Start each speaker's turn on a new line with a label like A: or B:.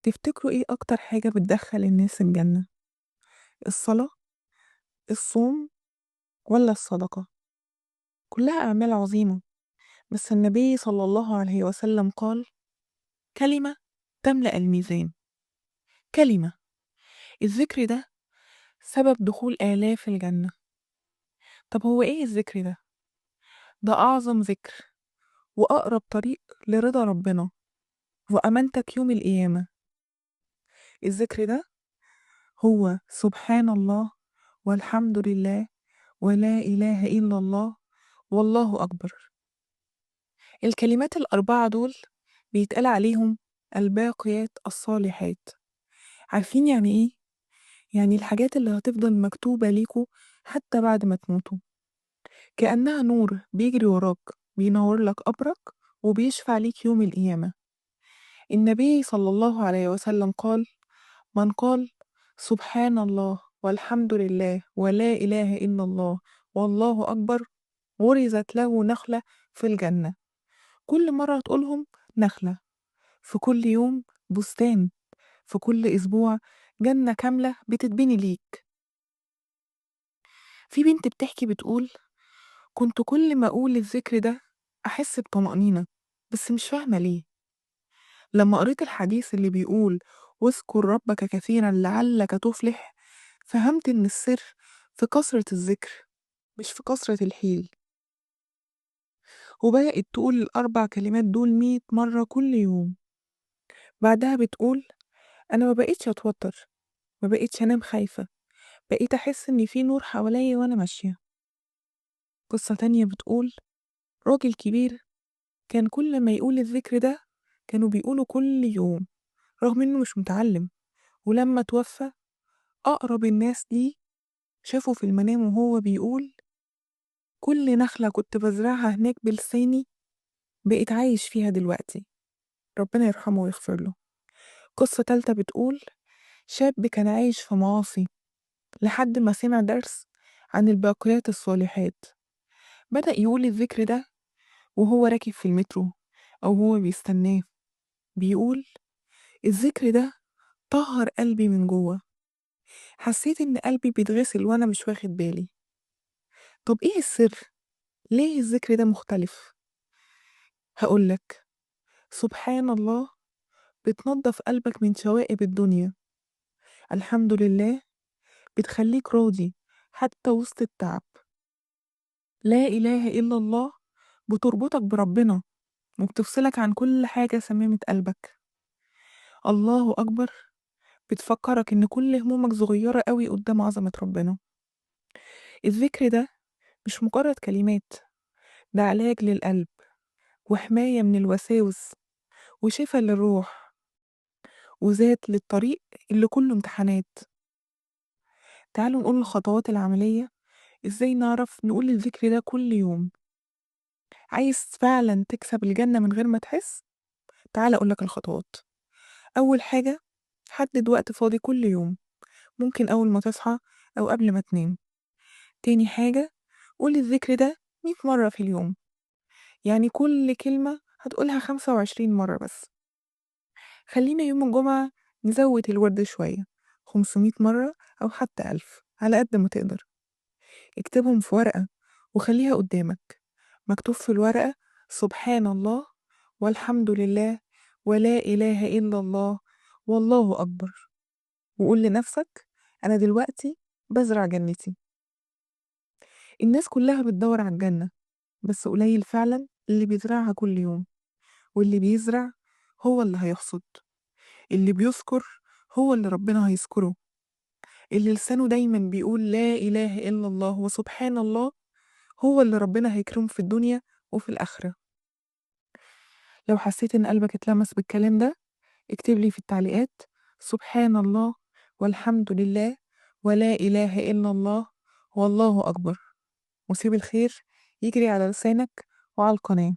A: تفتكروا إيه أكتر حاجة بتدخّل الناس الجنة؟ الصلاة، الصوم، والّا الصدقة؟ كلّها أعمال عظيمة، بس النبي صلى الله عليه وسلم قال: "كلمة تملأ الميزان." كلمة، الذكر ده سبب دخول آلاف الجنة. طب هو إيه الذكر ده؟ ده أعظم ذكر، وأقرب طريق لرضا ربنا، وأمانتك يوم القيامة. الذكر ده هو سبحان الله، والحمد لله، ولا إله إلا الله، والله أكبر. الكلمات الأربعة دول بيتقال عليهم الباقيات الصالحات. عارفين يعني إيه؟ يعني الحاجات اللي هتفضل مكتوبة ليكوا حتى بعد ما تموتوا، كأنها نور بيجري وراك، بينور لك قبرك وبيشفع ليك يوم القيامة. النبي صلى الله عليه وسلم قال: من قال سبحان الله والحمد لله ولا إله إلا الله والله أكبر، غرزت له نخلة في الجنة. كل مرة تقولهم نخلة، في كل يوم بستان، في كل أسبوع جنة كاملة بتتبني ليك. في بنت بتحكي بتقول: كنت كل ما أقول الذكر ده أحس بطمأنينة، بس مش فاهمة ليه. لما قريت الحديث اللي بيقول واذكر ربك كثيرا لعلك تفلح، فهمت إن السر في كثرة الذكر مش في كثرة الحيل. وبدأت تقول الأربع كلمات دول 100 مرة كل يوم. بعدها بتقول: أنا ما بقيتش أتوتر، ما بقيتش أنام خايفة، بقيت أحس إن في نور حواليا وأنا ماشية. قصة تانية بتقول: راجل كبير كان كل ما يقول الذكر ده كانوا بيقولوا كل يوم، رغم إنه مش متعلم. ولما توفى، أقرب الناس ليه شافه في المنام وهو بيقول: كل نخلة كنت بزرعها هناك بلساني بقيت عايش فيها دلوقتي. ربنا يرحمه ويغفر له. قصة تالتة بتقول: شاب كان عايش في معاصي لحد ما سمع درس عن الباقيات الصالحات. بدأ يقول الذكر ده وهو راكب في المترو أو هو بيستناه، بيقول: الذكر ده طهر قلبي من جوه، حسيت إن قلبي بيتغسل وأنا مش واخد بالي. طب إيه السر؟ ليه الذكر ده مختلف؟ هقولك: سبحان الله بتنضف قلبك من شوائب الدنيا، الحمد لله بتخليك راضي حتى وسط التعب، لا إله إلا الله بتربطك بربنا وبتفصلك عن كل حاجة سممت قلبك، الله أكبر بتفكرك إن كل همومك صغيرة قوي قدام عظمة ربنا. الذكر ده مش مجرد كلمات، ده علاج للقلب، وحماية من الوساوس، وشفا للروح، وزاد للطريق اللي كله امتحانات. تعالوا نقول الخطوات العملية ازاي نعرف نقول الذكر ده كل يوم. عايز فعلا تكسب الجنة من غير ما تحس؟ تعال أقولك الخطوات. أول حاجة، حدد وقت فاضي كل يوم، ممكن أول ما تصحى أو قبل ما تنام. تاني حاجة، قول الذكر ده 100 مرة في اليوم، يعني كل كلمة هتقولها 25 مرة بس. خلينا يوم الجمعة نزود الورد شوية، 500 مرة أو حتى 1000 على قد ما تقدر. اكتبهم في ورقة وخليها قدامك، مكتوب في الورقة: سبحان الله والحمد لله ولا إله إلا الله والله أكبر. وقول لنفسك: أنا دلوقتي بزرع جنتي. الناس كلها بتدور على الجنة، بس قليل فعلا اللي بيزرعها كل يوم. واللي بيزرع هو اللي هيحصد، اللي بيذكر هو اللي ربنا هيذكره، اللي لسانه دايما بيقول لا إله إلا الله وسبحان الله هو اللي ربنا هيكرمه في الدنيا وفي الآخرة. لو حسيت إن قلبك اتلمس بالكلام ده، اكتب لي في التعليقات: سبحان الله والحمد لله ولا إله إلا الله والله أكبر. وسيب الخير يجري على لسانك وعلى القناة.